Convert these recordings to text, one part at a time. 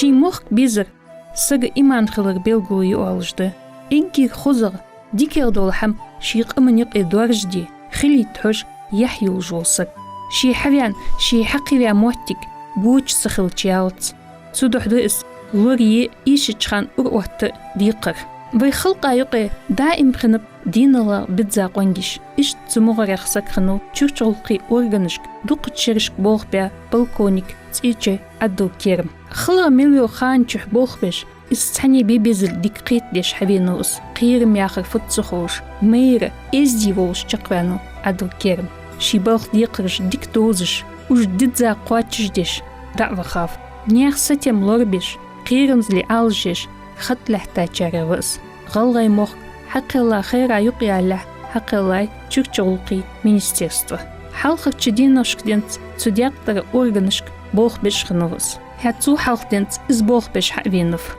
شي مخ بيزر سق إيمان خلق بيلقوي أولجده إنكي خزغ ديكي دول حم شي قمن يقي دورجدي خلي تحوش يحيو جوسك شي حريان شي حقيريا موتك بوش سخل تيالت سودح دئس لوري إيش تشخان أروحت ديقر بي خلقا يقي دائم خنب دين الله بتزاق وانجيش إيش تسموغ رخصك خنو تشوشغلقي أورغنشك دوق تشيرشك بوغ بيا بلكونيك تيجي عدو كيرم خلق مليو خان تشح بوغ بيش استحني بيبيزل ديكقيت ديش حبينوس قيرم ياخر فتسخوش ميرة إزدي ووش تقوانو عدو كيرم شي بوغ ديقرش ديك دوزش وش ديتزا قواتش ديش دعوة خاف نياخ ستيم لوربيش قيرمز لي آلجيش خط لحتا تشاريوس غلغي موخ حق الله خيرا يقيا الله حق الله تشوكتشغلقي منستيرство حلقك تشدينوشك دينت سودياقتر أورغنشك بوغ بيش خنوس هاتسو حلق دينت إز بوغ بيش حقوينوف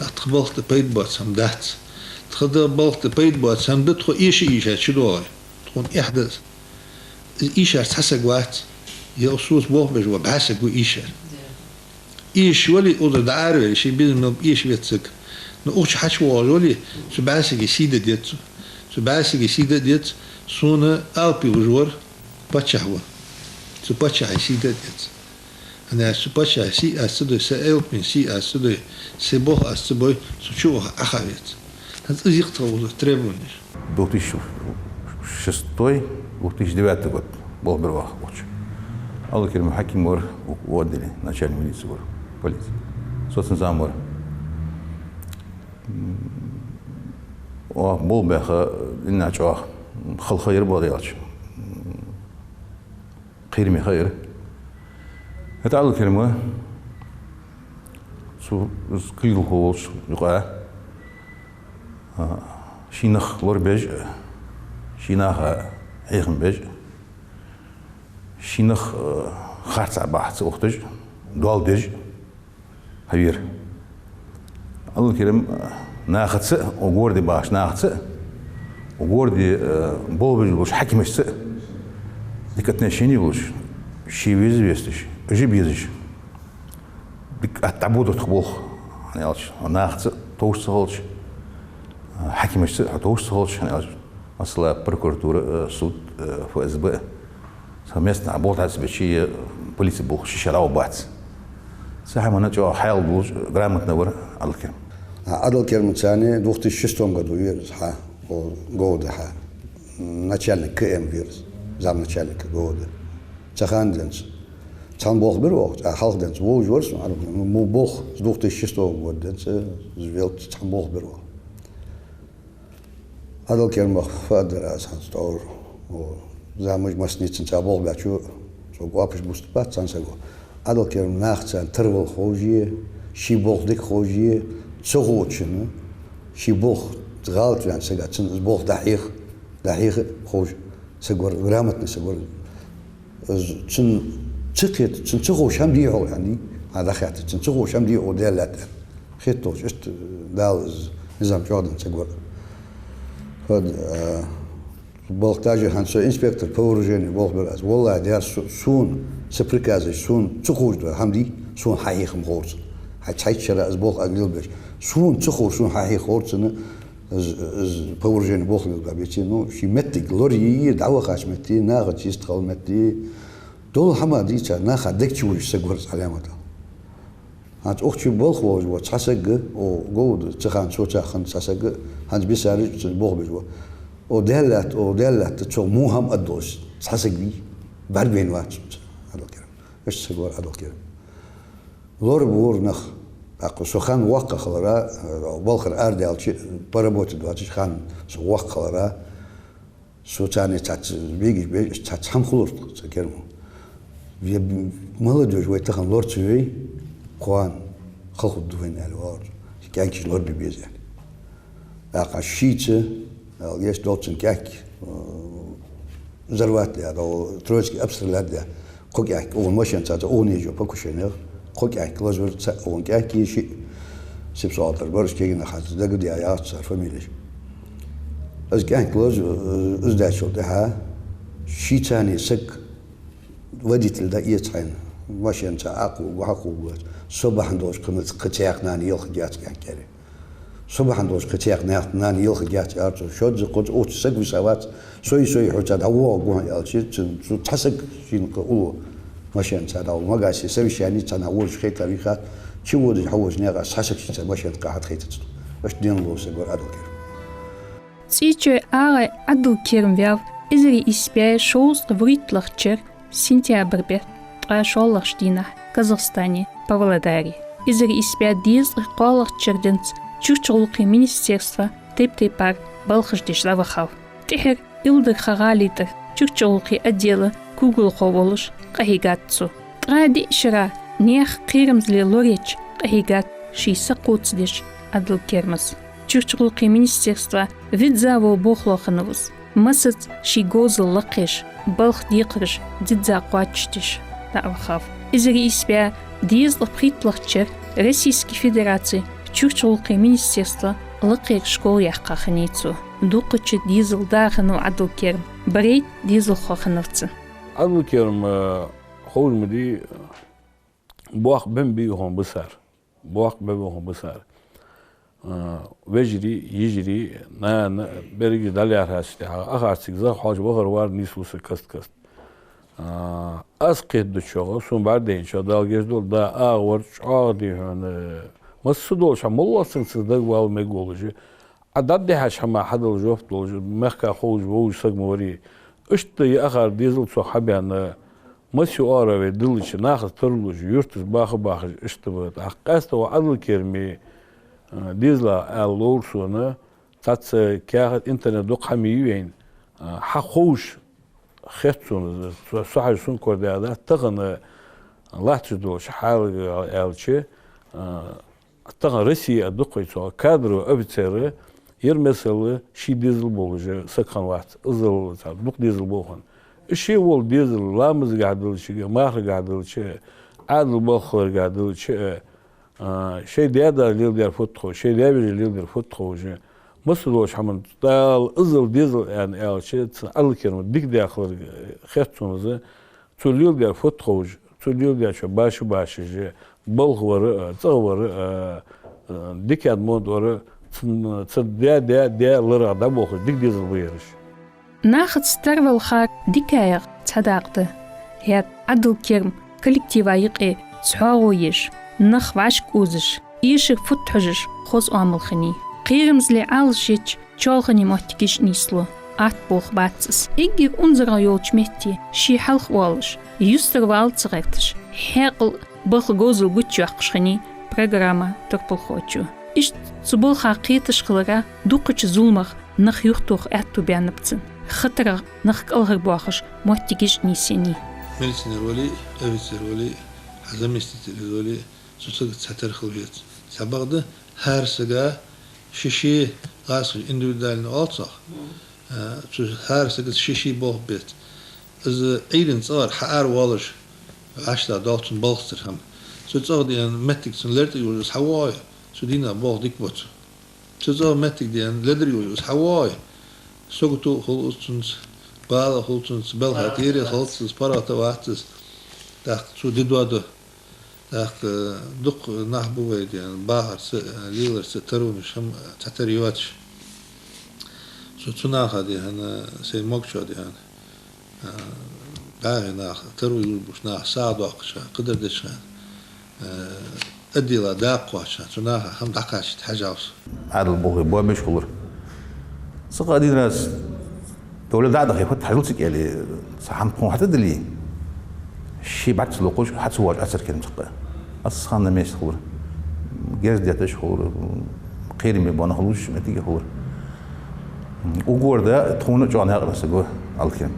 أتخبالت بيت بات سم دهت تخبالت بيت بات سم دتخو إيش هاتشدوغي تخون إحدث إيش هاتحسق وات يأسوس بوغ بيش وبحسق وإيش إيش ولي أوضر دعاري شي بيزم إيش بيتسك نقوش حشوال ولي سبعاسك سيدة ديتسو سبعاسك سيدة ديتس سونا ألبي وجور باتشهوة سباتشها سيدة ديتس أنا سباتشها سي أستدو سألب من سي أستدو سبوه أستبوي سوشوها أخوات هذا يقطع ولا تريبونيش 2006-2009 год был первый охоч. Алла Керим Хаким вор отдали начальник милиции вор полиции. Собственно сам вор. Был беха иначе хал хайр был делать. Хирми хайр. Это Алла Керим су скилл холш юга. Шинах лорбеж шинах eigen bej shinig khartsa baht ochtoj dol dej hayr Allah kerim naxatsa ogordi bash naxatsa ogordi bolbej bosh hakimeshsa dikatne shini bosh shiviz vestish jibizish dik atabudot khbol hani alch naxatsa toshsa holch hakimeshsa toshsa holch hani alch أصلا прокуратура, суд, ФСБ совместно работают с бечи полиция был шишарау бац. Сахама начал хайл был грамотно вор Адалкерм. Адалкерм цане 2006 году вирус года начальник КМ вирус замначальника года. Цаханденс цан бог бир вакыт халкденс бул жорс му бог с 2006 года денс звел цан бог бир вакыт. Адалкерм фадер асан стор замуж масницын чабол бачу согуапш бустпат сансаго Адалкерм нахцан тырвыл хожие шиболдик хожие цогочны шибол галtvен сегацын бог дахих хож сегор грамотно сегор цын цыкет цын цогошам дио yani адахат цын цогошам дио делат хеттош ист дал низам жодын сегор Под болтажи хансо инспектор по вооружению болбераз والله дяр сун се приказы сун цухужда хамди сун хайхым хорс хайчара аз бог аглбеш сун цухур сун хайх хорсны по вооружению болбераз бечи ну шиметик лори дава хашмети нага чист халмети дол хамади ча наха декчуш сегварс алямата Hans ochtje bolgwoos wordt sassege o goede tsahan sochahan sassege hans bisari bolgwoos wordt o delat to muham ados sassegi barben wat adokер is segor adokер lor boor nach aqo sokhan waqa khalara bolkhar ardalchi pоработать 20 khan so waqalara sochani tats bigi tats hamkhulur tsakermo wir молодежь в этом лорцевей قوان خلق الدوين الوار كاكش لور بيبيز يعني اقا شيتse اليش دوتسن كاك زروات يا دو تروسكي ابسترلاد يا كوكاك او ماشين تاع اوني جو باكوشنر كوكاك لازور تاع اون كاكي شي سبسوتر برش كينا خاص دغ يا يا صار فاميليش از كاك لوز از داشو ده شي تاني سك وديت لدا يتعين ماشين تعاقو وحقو صباح ندوش قتياق ناني يلخ جات كان كاري صباح ندوش قتياق ناني يلخ جات أرتو شود قط أوت سقف سوات سوي حوجات هو قوان يالشي تحسق شين قولو ماشين تعاقو ما قاسي سوي شاني تناول خيط تاريخات شو ود يحوج نيغا حسق شي ماشين قاعد خيطت باش دين لو سيغور أدو كير Сиче аре адыл кермвяв изри испе шоус вритлахчер сентябрьбе трашоллахштина Казахстане Павлодаре. Изри испе диз qalахчерденц чурчулқи министерства теп-тепар балхыштешлавахав. Техер илдыр хагалитер чурчулқи отдела кугулховолыш қахигатцу. Тради шыра нех қирымзле лореч қахигат шиса қуцдеш адыл кермас. Чурчулқи министерства видзаво бохлохановыз. Масыц шигозыл лақеш, балх диқрыш, дидза қуатчтиш, таавхав. Изри испе диезлық притлахчер Российской Федерации Чурчулқи министерства лақек школ яққаханицу. Дұқычы дизел дағыну адыл керм, брейт дизел хохановцы. Адыл керм хоузмади буақ бен бейхон бысар. Буақ бен бейхон бысар. وجري يجري نا برجع دالي عراسته آخر سيجزا حاج بخار وار نيسوس كست أسقط دشوا سون بعدين شو دالجز دول دا آور عادي هن مسدول شو مولى سنسدق وال مقولجي عدد ده شما حدا الجوفت لوج مخك خوج ووج سجموري اشتي آخر ديزل صحابي أنا مسيو آره دلش ناخذ ترلوج يرتز باخ اشتبهت أقصد وعدل كرمي ديزلا اللورسونا تاتس كاهت انترنت دوق حميوين حقوش خطون صحيح سون كوردادا تغن الله تدو شحال الشي تغن روسيا دوقيتو كادرو اوفيتسير يرمسل شي ديزل بولجا سكان وقت ازل دوق ديزل بوخن الشي وول ديزل لامز قاعدل شي ماخر قاعدل شي عادل بوخر قاعدل شي شيء ده ليلدر فتحه شيء ده ليلدر فتحه وجه مسلوش حمن طال ازل ديزل يعني شيء الله كرم ديك ده آخر خطونزه توليلدر فتحه وجه توليلدر شو باش جه بالغور تصور ديك أدمود ورا ده لرا ده بوخ ديك ديزل بيرش ناخد سترول خار ديكاير تصدقته هاد عدل كرم كولكتيفا يقي تسعويش نخ واشك اوزش ايشك فتحجش خوز عملخني قيرمزلي عالشيش چالخني محتكيش نيسلو ات بوخ باتسس ايجير unserer يولچمتي شي حلخ والش يستر والتغرتش حقل بخ غوزل گوچاقشخني программа تربلخوچو اشت صبول حقيقتش خلرا دوقچ زولمخ نخ يختوخ اتو بيانبتن خطر نخ قلغر بوخش محتكيش نيسيني ملسنر ولي اويسر ولي حزمستر ولي سوسق ساتر خليت سبقده هر سجا شيشي غاس اندويدوال نوالصق هر سجا شيشي بوه بيت از ايدن صار حار والش عشرة دالتون بالغتر هم سو تصور ديان متك سن لرت يوز حواي سو دينا بوه ديك بوت سو تصور متك ديان لدر يوز حواي سوقتو خلصنس بالا خلصنس بلها تيري خلصنس باراتا واتس داخل سو ديدوادو داخ دق نحبو ويد يعني باهر ليلر سترونش هم تتريواتش سو تناخ دي هنا سي موكشو دي هنا باهر ناخ ترو يلبوش ناخ ساعدوقش قدر دش ادي لا داقواش تناخ هم دقاش تحجاوس عادل بوغي بوا مشغول سقا دي ناس دولة دعدة يفتح حلوتك يعني صحن حتى دلي شي بعد سلوقوش حتسواج أثر كلمة تقى أصخان ماش خور جاز ديتش خور قيري مبانا خلوش ما تيجي خور وقور ده تخونه جوان هاقرا سجوه الكلام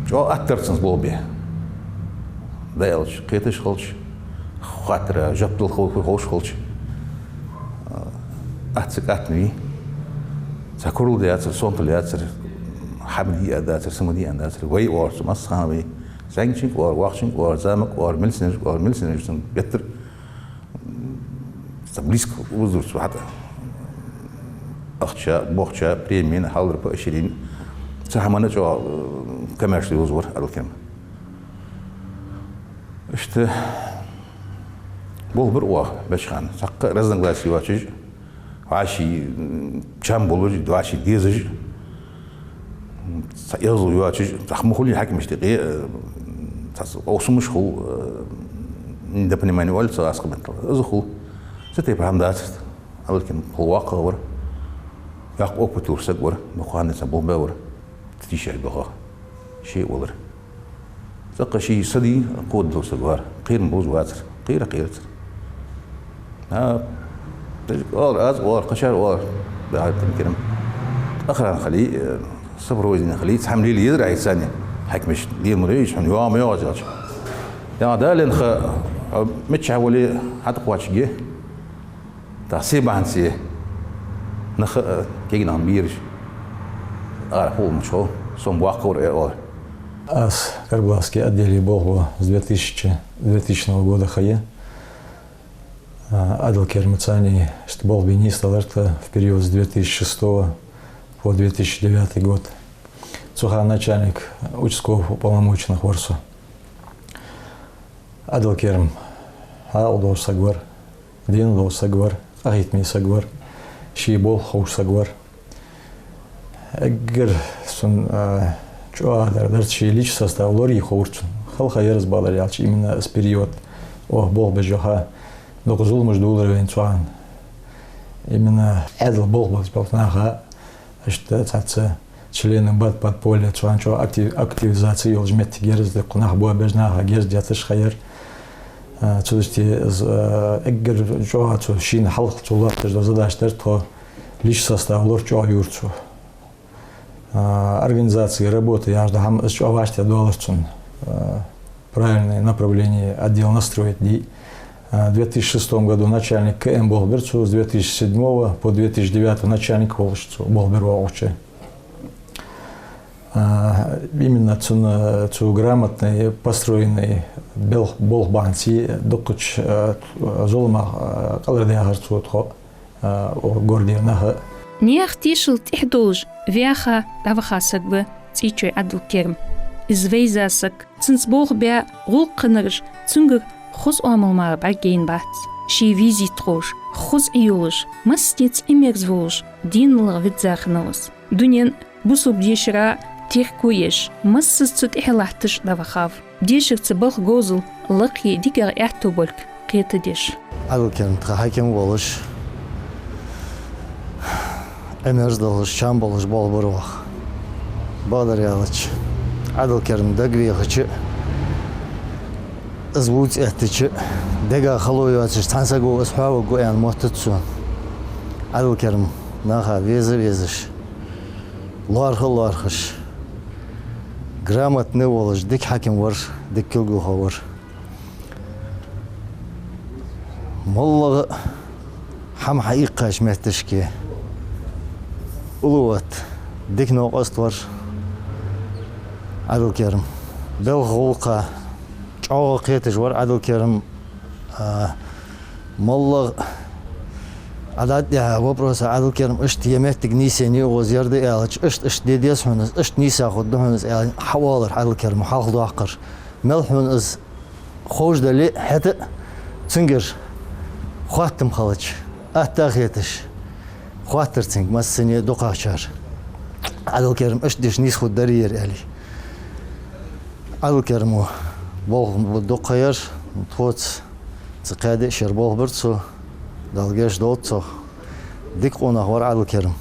جو أكتر سنسبوه بيه ده يلش قيتش خلش خاطر جبت الخوف خوش خلش أحسك أتني سكرول ده أثر صوت اللي أثر حبلي أداتر سمودي أداتر وي وارس مسخامي زنجين وار واخشين وار زامك وار ملسنج سن بيتر تبليسك وزور سواحدة أخشى بوخشى بريمين حاضر بأشرين سهمنا جو كمرشلي وزور الكلام İşte bol bir oğa beşkan. Sakka raznoglasiya var. Vaşi çam bulur, vaşi dizij. Yazıl yuvaçı, rahmuhuli hakim işte. Osumuş hul, ne понимание вальца аскабент. Азхул. Сетей прамдат. Алкин хул ваqa var. Yaq oput ursak var. Muqanesa bomba var. Tişer doğa. Şey olur. Sakka şey sadi qod dursak var. Qir buz vatır. Qir. Ha. Az var, qashar var. بعد كلام اخر خلي صبر وزن خلي تحملي لي يدرع ثاني حكمش لي مريش من يوم يوجج يا دالن خ متشاولي حتى قواتشي تحسيب عن سي نخ كينا ميرش هو مشو сом واقور Аз Карбаловский отделе Болгова с 2000 года хае. Адал Кермацани, что был министр в период с 2006 по 2009 год. Суха начальник участковых уполномоченных Ворсу. Адал Керм, Алдош Сагвар, Дин Сагвар, Ахитми Сагвар, Шибол Хоуш Сагвар. Эгер сон Чуадар лич состав Лори Хоурчун. Халха разбаларялч именно с период бол бежоха. Докузул междулар венцуан. Именно Эдл Болбас Болтнаха, что это члены бат подполья, чуанчо активизации елжмет герз де кунах буа бежнаха герз дятыш хайер. Чудости эггер чуа чу шин халк чулаттыр задаштыр то лич составлар чуа юрчу. Организации работы я жду хам чуа ваште долларчун. Правильное направление отдел настроить ди. В 2006 году начальник КМ Болберцу, с 2007 по 2009 начальник Волжцу, Болбер-Волжче. Именно цу грамотный, построенный Болбанси, докуч золма калардеагарцу о гординаха. Нех тишил тихдолж, вяха давахасагбы, цичой Адал Керм. Извейзасак, цинцболг бя гулканырж, цунгер خص آمومار بعجين بات شي ویزیت روش خص ایولش مستیت ایمرزوش دین لغویت زخنوس دنیان بوسوب دیشرا تیر کویش مستست احلاتش دوخاف دیشر تبخ گوزل لقی دیگر احتوبلک قیت دیش Adal Kerm hakem bolış emers dolış çam bolış bol borvaq badar yalıç Adal Kerm da gviyğıçı أزوج احتجى دقة خلوي واتش تنسقوا أصحابه قويان موتتسون عدل كرم ناخا ويزش لارخش جرامت نولش ديك حاكم ور ديك كلجو خور والله حم حقيقة شمتشكي أولوات ديك نوقست ور عدل كرم بالغلقة أو قيتش ور عدل كرم مالله عدد يا وبروس عدل كرم اشت يمت نيساني وزير دي الش اشت ديديس هونس اشت نيسا خدهونس حوالر عدل كرم حاخذ واقر ملحون از خوش دلي حتى تنجر خواتم خلج اتاخيتش خواتر تنج مسني دقاشر عدل كرم اشت ديش نيس خد درير علي عدل كرمو بول دقير توت تقادي شربوه برتسو دالجاش دوتسو ديك قونا هور عدل كرم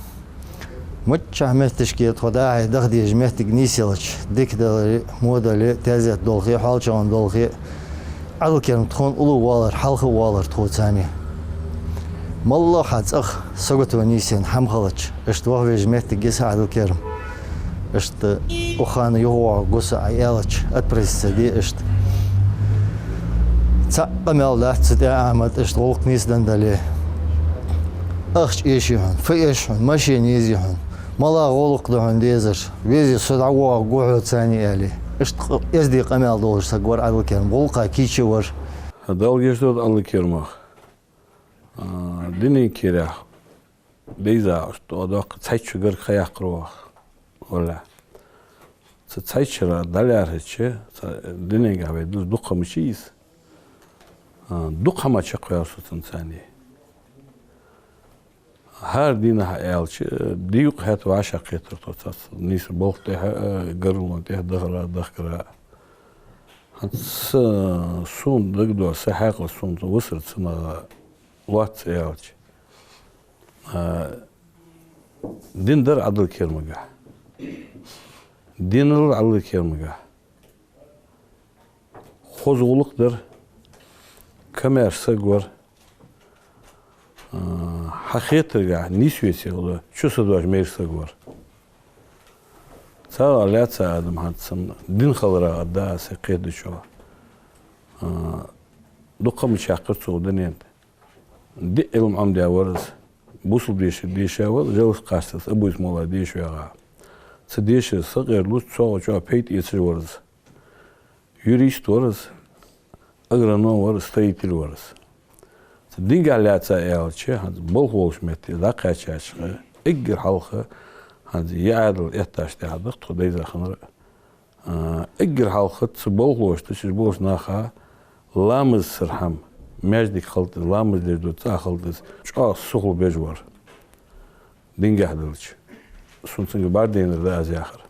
متشا مهتشكيت خداعي دغدي جمهت جنيسيلش ديك دالي مودالي تازيت دولخي حالشون دولخي عدل كرم تخون أولو والر حلخ والر توتاني مالله حد أخ سقط ونيسين حم خلش اشتوه في جمهت جيس عدل كرم اشت أخان يهوع قصة عيالش أتبرس دي اشت تقمل لا تستطيع أحمد اشت غلق نيس دندلي أخش إيشيهن فإيشهن ماشي نيزيهن ملا غلق دهن ديزر ويزي صدعوا قوعو تاني آلي اشت يزدي قمل دولش سقور عدل كرم غلقا كيشي ور Adal geçti Adal Kermah. Dini kira. Beyza işte o da çayçıgır kayakroğ. Ola. Çayçıra dalar hiç. Dini gabe düz dukamışız. Duk hama çakıyorsun seni. Her dine elçi diyuk het vaşa qetir totsas. Nis bolte garulun te dahra. Sun dagdo sahaq sun وصل sına vat elçi. Dindar adıl kermega. Dinler adıl kermega. Xozgulukdır. Kamersa var. Hakikaten nisvesi oldu. Şu sadvaş mevsa var. Sağ alatsa adam hatsın. Din xalara da sekedi şu. Dokam çakır soğudan yent. Di ilm amdiya varız. Busul dişe var. Jalış qastas. Bu ismola dişe ya. Dişe sağırlı çoğu peyt yetişir varız. Jurist varız. Agronom varız. Staytil varız. Dingalatsa elçi, bol oluşmetti, da kaçaçı, İggir halkı, yadıl ehtaştı adık, tudayız akınır. İggir halkı bol oluştu, siz bol naha, lamız sırham, mecdik xaltı, lamız derdut, axıldız, çok suğul bej var. Dingahdılçı. Sunsun bar denir de az yaxır.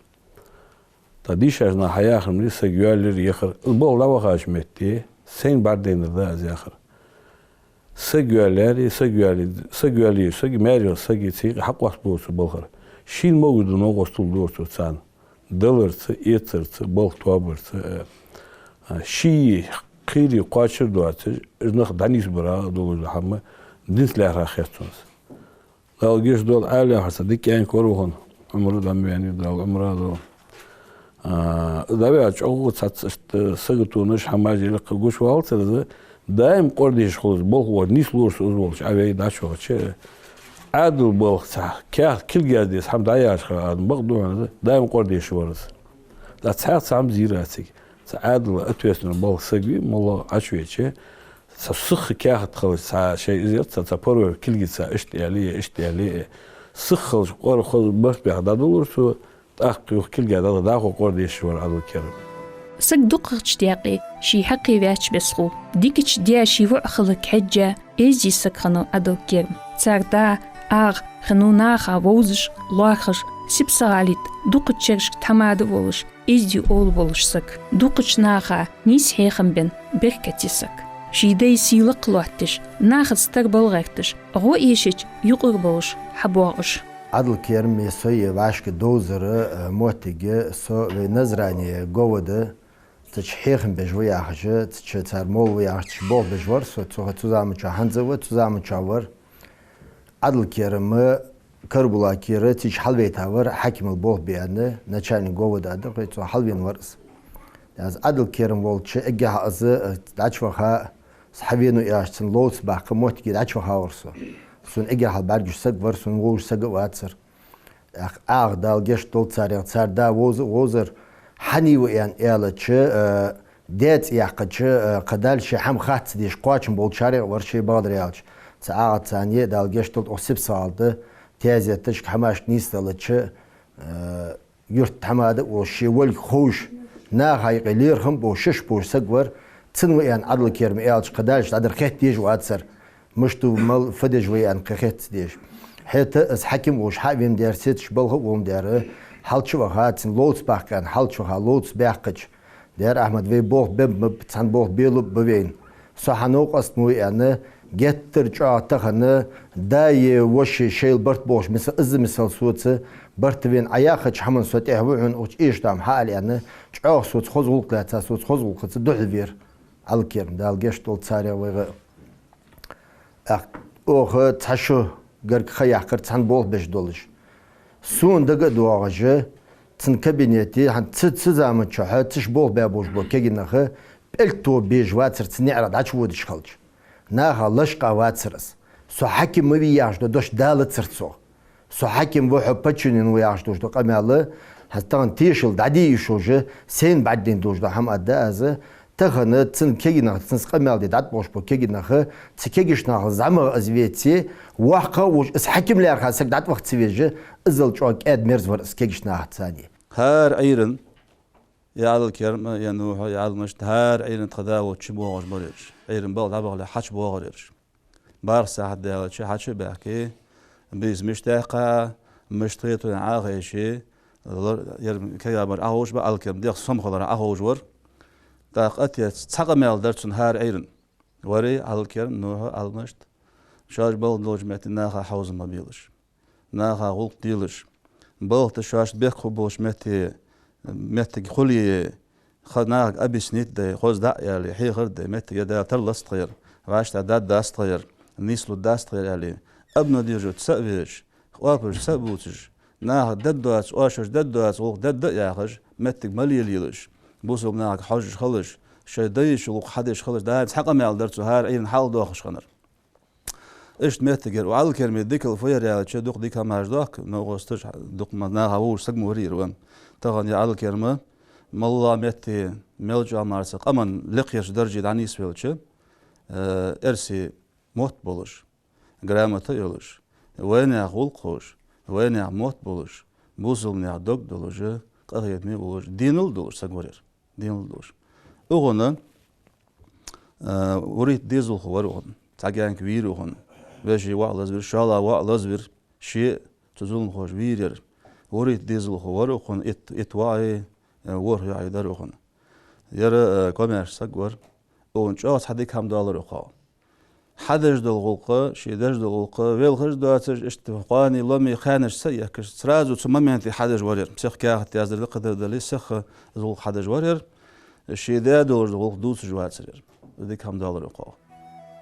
Ta dişajna hayahım lise güelleri yaxır, bol lava haşmetti, sen bar denir de az yaxır. Sagüelleri, sagüeli, sagüeci, hak vasbosu bolhar. Şil moğudun o gostul dorsu san. Dalırsı, etirsi, bol tuabırsı. Şi, qiri, qaçır duatı, ırnaq danis bıra dolu hamı, dinsler rahatsınız. Dal geç dol âli harsa, dikkayen koruğun. Umrudan müyeni dal, umrado. Davi aç, oğu satsıştı, sıgıtunuş, hamacıyla kıguş valtırdı. Daim qordiş xoluz bol var nis lurs uzbolç avey da çoğçı adıl bol kah kilgazdes ham dayaş xadım baq duanı daim qordiş varız da saat sam zirasik sa adıl atwesn bol sagi molla açveçi sa sıx kah xalış sa şey izet sa porver kilgitsa iştiyali sıx xalış qor xol baş bir da dolursu taqqiq kilgada da qordiş var adıl kerim. سك دقق تشتاقي شي حقي واتش بسخو ديكش ديا شي وعخلك حجة إيزي سكخنو أدو كيرم ساردا آغ خنو ناخا ووزش لاخش سبسغاليت دقق تشرش تماد وولش إيزي أول وولش سك دقق ناخا نيس هيخم بن بركتي سك شي داي سيلق لوحتش ناخد ستربل غيرتش غو إيشيش يقر بولش حبوغش Adıl Kerim Mesoye başka dozları muhtige so ve nazrani govada tçhihim bejwe ahje tçtarmol ve ahç bol bejwar so tuzamı hanza ve tuzamı çavar Adıl Kerim Karbula kire tç halveta var hakimul bol beyanı naçani govada adı ve halven var. Yaz Adıl Kerim volçe egah azı daçvaha sahabiyenu yaştın lots bakı muhtige daçvaha varso. Sun ege halbergiş sag var, sun voğuş sag vatsır. Ağ dal geç dol tsar da vozır. Hani ve yan elaçı det yaqıcı qadal şey ham xat diş qaçın bol çare var şey bağdır yalç. Sağa saniye dal geç dol osip saldı. Tezette çık hamaş nistalıçı yurt tamadı o şey vol xoş. Na hayqilir ham bo şiş bo sag var. Tın ve yan Adıl Kerim elç qadal adır xet diş vatsır. مشتو مال فدج ويان قخت ديش حتى از حكم وش حاوم دير سيتش بلغ وم دير حالشو هاتن لوتس باكان حالشو ها لوتس باقج دير احمد وي بوغ بم تان بوغ بيلو بوين صحنوق اسمو يعني جتر جاتخنه داي وش شيل برت بوش مثل از مثل صوت برت وين اياخش حمن صوت اهون وش ايش دام حال يعني جاخ صوت خزولق لا صوت خزولق دحفير الكرم دال جشت دول صاري وي اوه تشو گرک خیاه کرد تن بول بش دولش سون دگه دوغجه تن کابینتی هن تت زمان چه تش بول بیابوش بول که گنخه بلتو بیج واتر تنی عرض عش ودش خالج نه خالش قواترس سو حکم ویاش دوش دالت سرتسو سو حکم و حبچنین ویاش دوش دو قماله هستان تیشل دادی شوجه سین بعدین دوش دو هم اده از تخنه تن كيجنا تن سقمال دي دات بوش بو كيجنا خ تكيجشنا زعما ازويتي واقع وش اس حكم لي خاصك دات وقت سويجه ازل چوك اد مرز ور اس كيجشنا ثاني Her ayırın يا عدل كرم يا نوح يا عدل مش هار عيرن تخداو تشبوغ بريش عيرن بلد عبغ لحش بوغريش بار ساعة دالة شي حش بحكي بيز مشتاقة مشتريتو عاغي شي يرم كيابر أهوش بقى الكرم ديخ صم خضر أهوش ور تاقت يتساق مال درتون هار عيرن وري عدل كرم نوح عدل مشت شاش بلد لوج مهتي ناخا حوز ما بيلش ناخا غلق ديلش بلد شاش بيخو بوش مهتي خلي خناق أبي سنيت ده خوز ده يالي حي خرد مت يدا ترلس طير واش تعداد داس طير نيسلو داس طير يالي ابنو ديجو تسابيش وابش سابوتش ناه ددوات واشش ددوات وق دد ياخش مت مالي ليلش بوسو ناق حوج خلش شي ديش وق حدش خلش ده حق ما درتو هار عين حال دوخش خنر ايش متجر وعلى الكلمه ديك الفير يا تشدق ديك ماجدك نوغستش دق ما ناه وور سقمورير وان تغني على الكلمة مالله متى ملجأ مارسق أمن لقيش درجة دانيس فيلش إرسي موت بولش جرامة يلش وين يغول خوش وين موت بولش بوزل نيا دوق دولش قريت مي بولش دينل دولش سقورير دينل دولش أغنى وريت ديزل خوار أغنى تعجان كبير أغنى بيجي وعلى زبير شالا وعلى زبير شيء تزول خوش بيرير وريت ديزل خوار وخن اتواعي ور يعي دار وخن يرى كوميرش سقور ونشاس حديك هم دولار وخا حدش دلغلقة شيدش دلغلقة ويلخش دواتش اشتفقاني لمي خانش سيكش سرازو تسمى انتي حدش ورير مسيخ كاخت يازر لقدر دلي سخ زلق حدش ورير الشيدا دولار دلغلق دوس جوات سرير ديك هم دولار وخا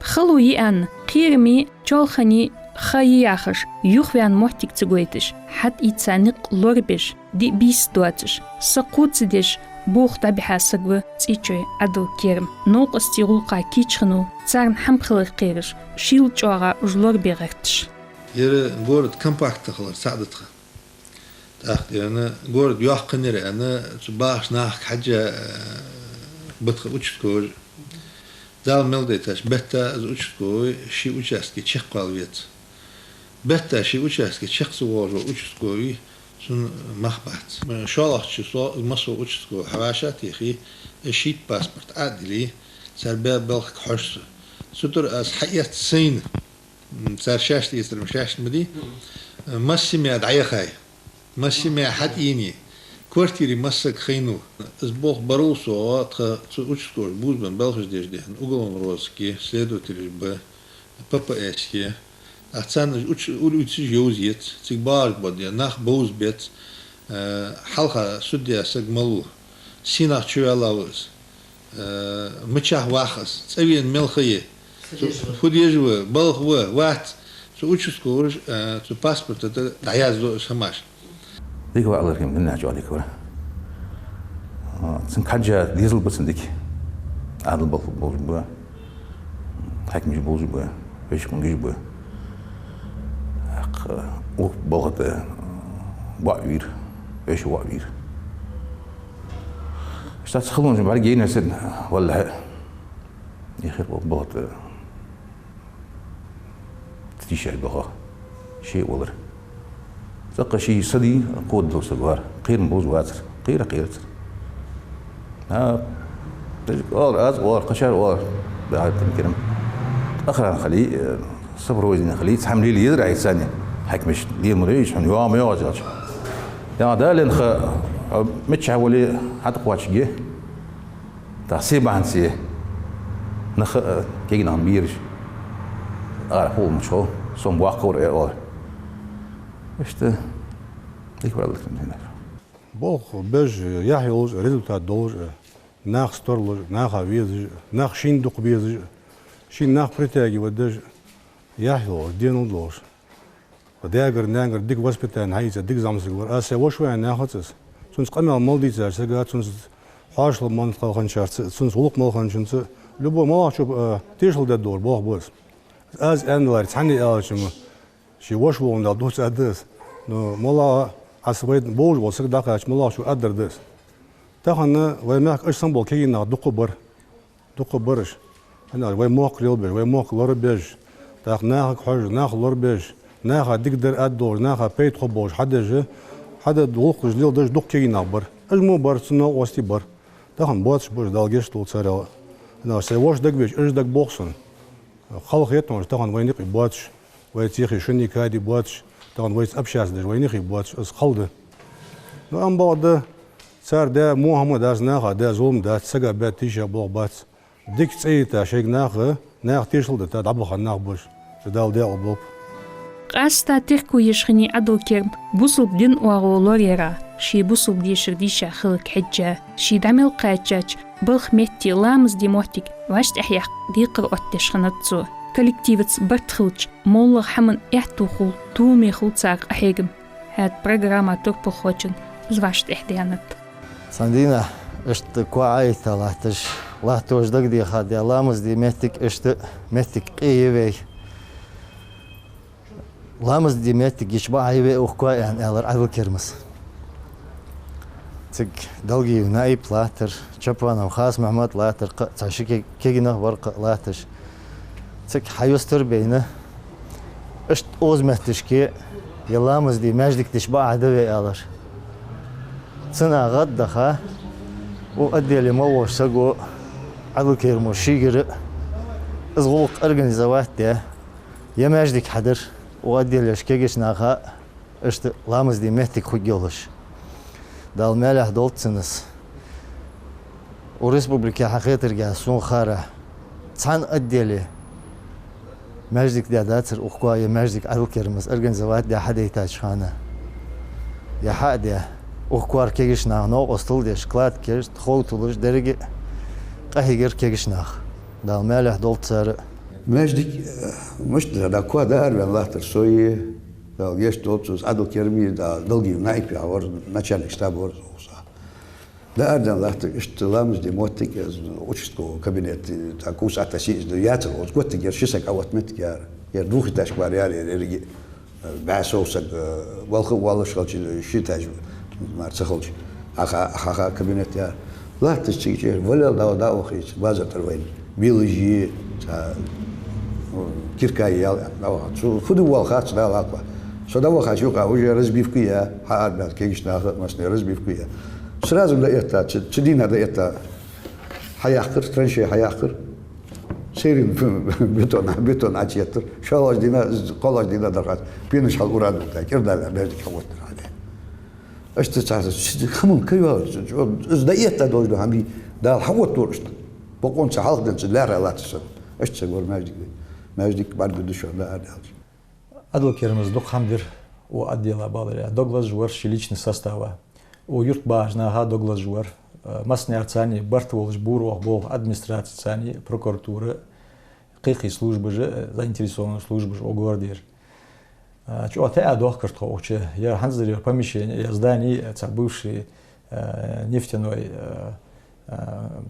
خلوي أن قيرمي جالخني خياخش يخوان محتك تقويتش حد يتسانق لوربش دي بيس دواتش سقوط ديش بوخ تبحا سقوة تيجي عدل كيرم نوق استيغوقا كيتشخنو تسارن حمخلق قيرش شيل جوغا جلور بيغتش يرى قورد كمباكت خلر سعدتها تاخدي أنا قورد يوحقنيري أنا تباش ناحك حاجة بطخ وچتكور دال ملديتاش بتا از وچتكوي شي وچاسكي چخ قالويت بتا شي وچاسكي چخ سوارو وچتكوي سن مخبات شالح چسو مسو وچتكو حواشات يخي شيت باسبورت عادلي سربا بلخ حرس ستر از حيات سين سر شاشتي يستر مشاش مدي مسمي ادعي خاي مسمي حد يني كورتيري مسك خينو اسبوخ بروسو учскор бузбен белхиш дежден уголовроски следователь б ППС ацан улучши юзит цигбар бодя нах боузбет халха судья сагмалу синах чуялавыз мычах вахас цевен мелхие худежвы балхвы ват учскор паспорт это даяз самаш ديك وعلى كم لنا جو عليك ولا سنكجا ديزل بسندك عادل بول بوا حكم مش بول بوا فيش كون جيب بوا او بلغت واعير فيش واعير اشتات خلون جمع جينا سن ولا يخير بلغت تيشيرت بها شيء ولا سق شيء صدي قود دو سجوار قير مبوز واتر قير ها تجور از وار قشر وار بعد كلام اخر خلي صبر وزن خلي تحملي لي يدرع ثانيه حكمش لي مريش من يوم يوجج يا دالن خ متش حولي حتى قواتش جه تحسيب عن سيه نخ كينا ميرش هو مشو سوم واقور اور işte ik wel het Bol bej yahyoz rezultat dolj nach storloj nach aviz nach shin duqbiz shin nach pretagi wadaj yahyo denul dolj وداغر نانغر ديك وسبتان هايزا ديك زامسغور اسا وشوان ناخصس سونس قمال مولديزار سغات سونس حاشل من قالغان شارت سونس ولق مولغان شونس لوبو ماچو تيشل دا دور بوغ بوس از انلار تاني алчым شي وشوون دا دوس ادس نو مولا асвайд бож болсак дакач мола шу аддердес тахана ваймак ашсан бол кегина дуку барыш ана ваймок релбер ваймок лорбеж так нах хож нах лорбеж нах дигдер аддор нах пейт хобож хадеже хада дук ждел даж дук кегина бар أجمو بار سنة وستي بار تاخن باتش بوش دالجيش طول سارة أنا سيواش دق بيش دق بوخسن خلق يتمر تاخن وينيق باتش ويتيخي شني كادي باتش تاخن ويت أبشاس دج وينيق باتش أس خلده نو أم بعد سار ده محمد از ناخه ده زوم ده سجا بات تيشا بلغ بات ديك تسيتا شيك ناخه ناخ تيشل ده دعبخ ناخ بوش دال ده بلغ قاستا تركو يشخني عدو كرم بوصل بدين واغولور يرا شي بوصل دي شرديشا خلق حجة شي دعمل قاچاچ بلخ ميتي لامز دي موتك واشت احياق دي قرأت تشخنتسو коллективец бартхылч молла хамын эхтухул туми хулцак ахегм هاد программа турпохочен звашт эхдянат سندينا اشت كواعيت لاتش الله توجدك دي خادي لامز دي متك اشت متك قيوي لامز دي متك يشبع هيوي وكوا يعني الر عدل كرمس تك دلقي نايب لاتر شبوانا وخاص محمد لاتر تعشي كيجنا ورق لاتش تك حيوستر بينه اشت اوزمتشكي يلامز دي ماجدك تشبع عدوي الر سنة غدخة وأدي اللي موش سقو عدل كيرمو شيقر ازغوق أرغنزوات ده يماجدك حدر وأدي اللي شكيقش ناخا اشت لامز دي مهتك خجولش دال مالح دولت سنس ورسبوبليكا حقيقة رجع سون خارة تسعن أدي اللي ماجدك ده داتر أخوة يماجدك عدل كيرمز أرغنزوات ده حدا يتاج خانة يا حق ده وكوار كيجشنا نو أصل ديش كلاد كيش تخول تولش درجة قهيجر كيجشنا دا مالح دولت سار ماجدك مش دا كوا دار والله ترسوي دا جيش دولتوس عدل كيرمي دا دلقي نايب يا ور نشان كتاب ور دا أردن الله اشتلامز دي موتك وشتكو كابينت تاكوس أتاسيس دياتر وقت جر شسك أوت متك يا روحي تاشبار يا رجي بعسوسك والله شغل شيء تاج ما تسخلش أخا كابينت يا لا تشتكي ولا دا أخيش بازر تروين بيولوجي كيركاي يا شو خدوا والخات دا لاقوا شو دا وخا شو قا وجه رزبيفكيا حار كيش ناخذ مسني رزبيفكيا سرازم دا إتا تشدينا دا إتا حياخر ترنشي حياخر سيرين بيتون عجيتر شالاش دينا قلاش دينا درقات بينش حال أوراد وتاكر دا بيرك حوت عليه أشت تعرف خمون كيوا إذا إتا دوجو همي دا حوت تورشت بقون سحالق دنس لا رألات السن أشت سقول ماجدك بعد بدوشو لا أدالش عدل كيرمز دوق حمدر وأدي لا بالريا دوغلاس جوار شليچن состава ويرت باجناها دوغلاس جوار مسني ارتاني бартволж буру бог администрации цани прокуратура قيقي службы же заинтересованные службы же огордир чё та дохкарт хоче я ханзер помещение я здание это бывший нефтяной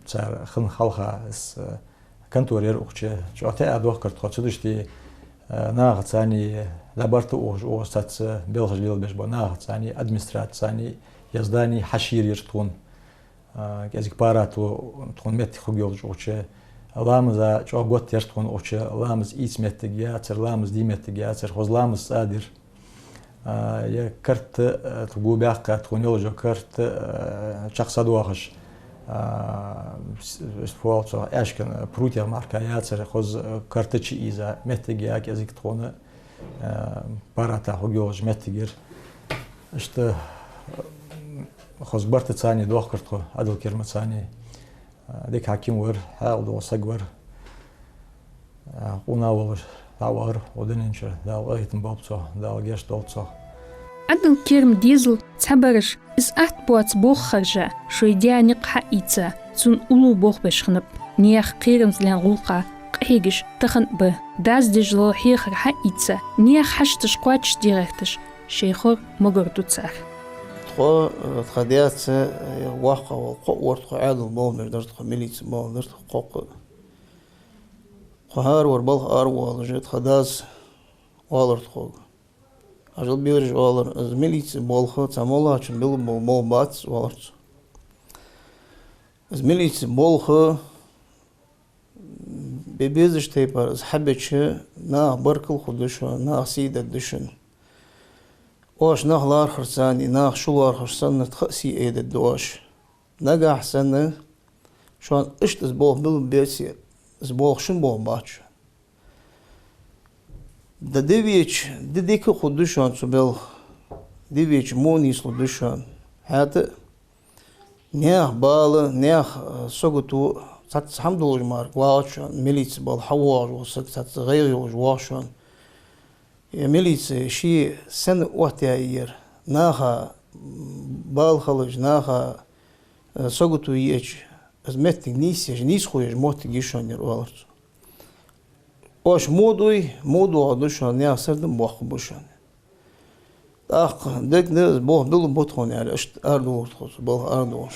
цар хан халха с конторер хоче чё та дохкарт хоче дышти на цани лабарту о стац белгажлил бешбо на цани администрации я здание хашир тон язык парату тон мет хогёл жоче ламза чо гот тон оче ламз исмет я цер ламз димет я цер хозламз садир я карт тугубяка тонёл жо карт чахсадуахш фолцо ашкен прутер марка я цер хоз картачи иза метеге язык тона парата хогёл жметегер что خذ برت ثاني دوخ كرتو عدل كلمة ثاني ديك حكيم ور حاول دو سجور وناول عوار ودنينشر دا وقت بابصو دا جيش دوتصو عدل كرم ديزل تبرش إز أحد بوات بوخ خرجة شو يديا حقيتة تون أولو بوخ بشخنب نيخ قيرمز لين غوقا قهيجش تخن به داز دجلو حيخر حقيتة نيخ حشتش قواتش ديركتش شيخور مقردو تسار خو خديات واقع وقوة عادل بول درت ميليت بول درت قوق قهار وربل أروال جت خداس والرت قوق أجل بيرج والر از ميليت بول خو تمولا عشان بيل مول بات والرت از ميليت بول خو ببيزش تيبر از حبتش نا بركل خدشة نا سيدة دشن واش نهلار خرساني ناخ شلوار خرسان نتخسي ايد الدواش نجا حسن شون اشت اسبوع بالبيتي اسبوع شن بوع باتش دا ديفيتش ديك خدوشان سبل ديفيتش مونيس خدوشان هات نيخ بال نيخ سوغتو تات حمدوج مارك واچان ميليتس بال حوار وسك تات غير واشان ميليتس شي سن وقتاير ناخا بال خلج ناخا سوغتو يچ از مت نيس خويج موت گيشانير والرت واش مودو ادوشان يا سردم بوخ بوشان اخ دك نز بوخ بل بوتخون يعني اشت اردو خص بل اردو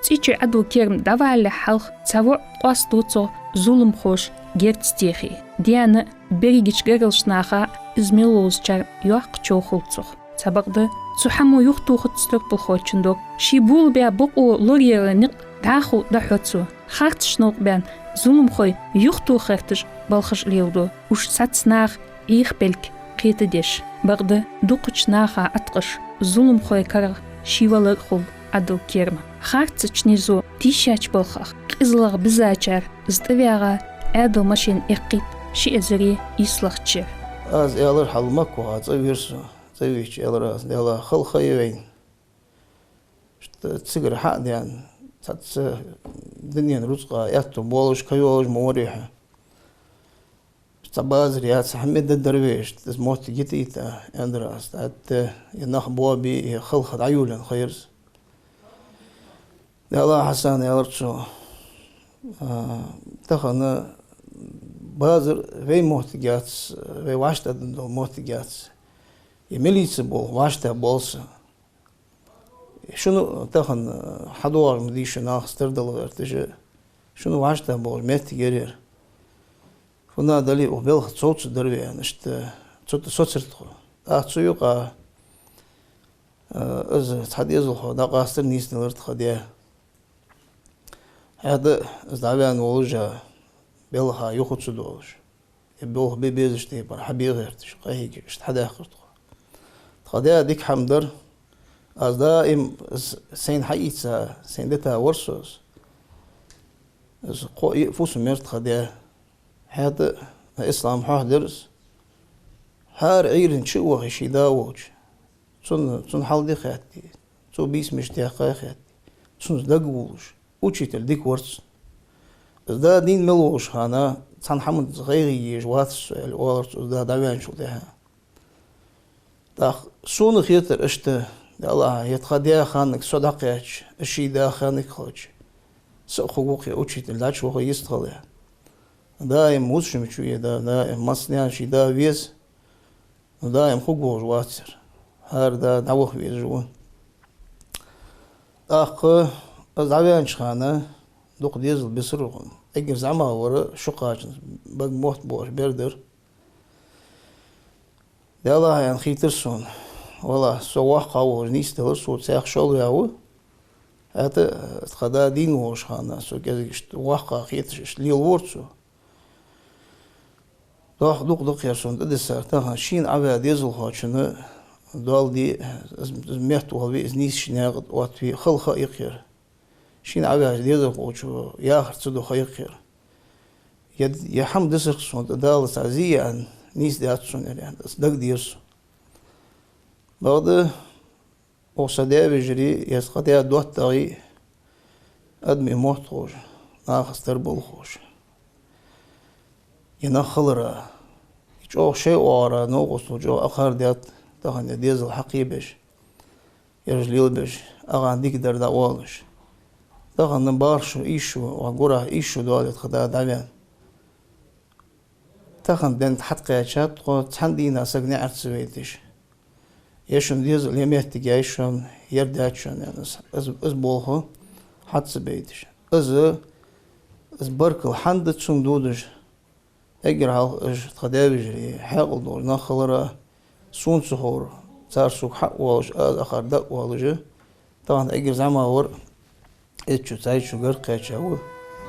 تيجي عدو كيرم دافع حلخ تسوع قاستوتو ظلم خوش герцтехи диана беригич герлшнаха измелоусчар юахчо хулцох сабагды цухамо юхтухтсток булхочундок шибул бя буку лорьерник даху дахоцу хартшнок бен зулум хой юхтухертиш балхыш леуду уж сацнах их белк кетедеш багды дукучнаха аткыш зулум хой кар шивалык хул адыл керма хартчнизу тишач балхах кызлар бизачар здавяга أدو ماشين إقيت شيء زري يصلحش. از إلر حلمك وعز ويرسو زويش إلر از إلر خل خيوين. تسجر حد يعني تاتس دنيا رزقة ياتو بولش كيولش موريحة. تباز رياض حمد الدرويش تسموت جتيتا أندراس تات ينخ بوابي خل خد عيولا خيرز. إلر حسن إلر شو تخنا bazı ve muhtiyaç ve başladığında muhtiyaç milisi bol başta bolsa şunu tahın haduar mı dişin ağstırdalı vertici şunu başta bol met gelir buna dali o bel soç derven işte soçırtı açı yok az hadiyaz o da qastır nisneler tıxadiye hadi zaven olunca بيلها يخد سدوش يبوه بيبيزش تيبر حبي غيرتش قهيج اشت حدا خرطه خدها ديك حمدر از دائم سين حيتسا سين دتا ورسوس از قو يفوس مرت خدها هذا الاسلام حاضرس هار عيرن شو غشي داوج صن حال دي خاتي صو بيس مشتاق خاتي صن دغولش учитель ديك ورس دا دين ملوش هانا صن حمد غيري جوات السؤال ورس دا داوين شو ده دا سون خيتر اشت الله يتخديا خانك صدقيش اشي دا خانك خوش سو حقوقي учитель لاش هو يستغل دايم موسم شويه دا دايم مصنع شي دا ويز دايم حقوق جواتر هر دا دعوه ويز جو اخ داوين شخانه دوق ديزل بسرقون اگر زعما ورا شقاجن بق موت بوش بردر يلا يعني خيترسون والله سواح قاور نيستل صوت ساخ شغل ياو هذا خدا دين وش خانا سو كذا واقع خيتش لي ورتسو دوق يرسون دسر تا شين عبا ديزل خاچنه دال دي مهت وهبي نيس شناغد واتي خلخ يقير شين عباش ديزل خوشو يا خرصدو خيقير يا حمد سرخصون دال تعزية عن نيس داتسون يعني دق ديرسو بعد وصدق بجري يسقط يا دوت تغي أدمي موت خوش ناخذ تربل خوش ينخلرا يجو شيء ورا نوقص جو آخر ديات تهني ديزل حقيبش يرجليل بش أغان ديك در دعوالش تهني بارشو إيشو وعقورة إيشو دوالت خدا دعوان تهن دنت حد قياشات قو تحندينا سجن عرسويتش يشون ديزل يميت تجايشون يرداتشون يعني از بولخو حد سبيتش از بركل حند تسون دودش اگر حال اج خدا بجري حاول دور نخلرا سون سحور صار سوق حق واش اخر دق والجه طبعا اگر زعما ور اتشو تايشو غرقاچاو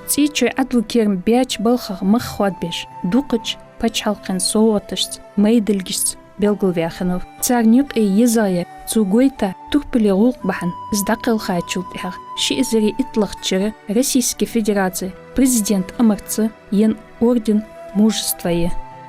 تيجي عدل كيرم بياج بالخ مخواد بيش دوقج باچ حلقن صوتش ميدلجس белгл-вяханов. Царнюк езая цугойта тухпили гулк бахан сдакыл хайчултихар. Ши изери итлахчere Российской Федерации президент Амарцы ен орден мужества.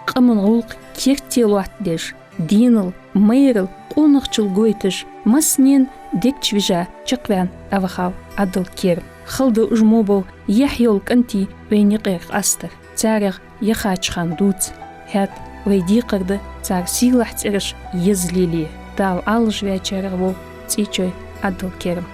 Қамын гулк кертелуат деш. Динл, мейрл, қонықчыл гойтыш, маснен декчвижа чықвян авахав адыл керм. Хылды ұжмобыл яхйол канти вейниқеқ астыр. Царեղ яхачхан дуц. Хәт вейди қырды цар силах церыш езлили. Дал алыш вячарығы бол цичой адыл керм.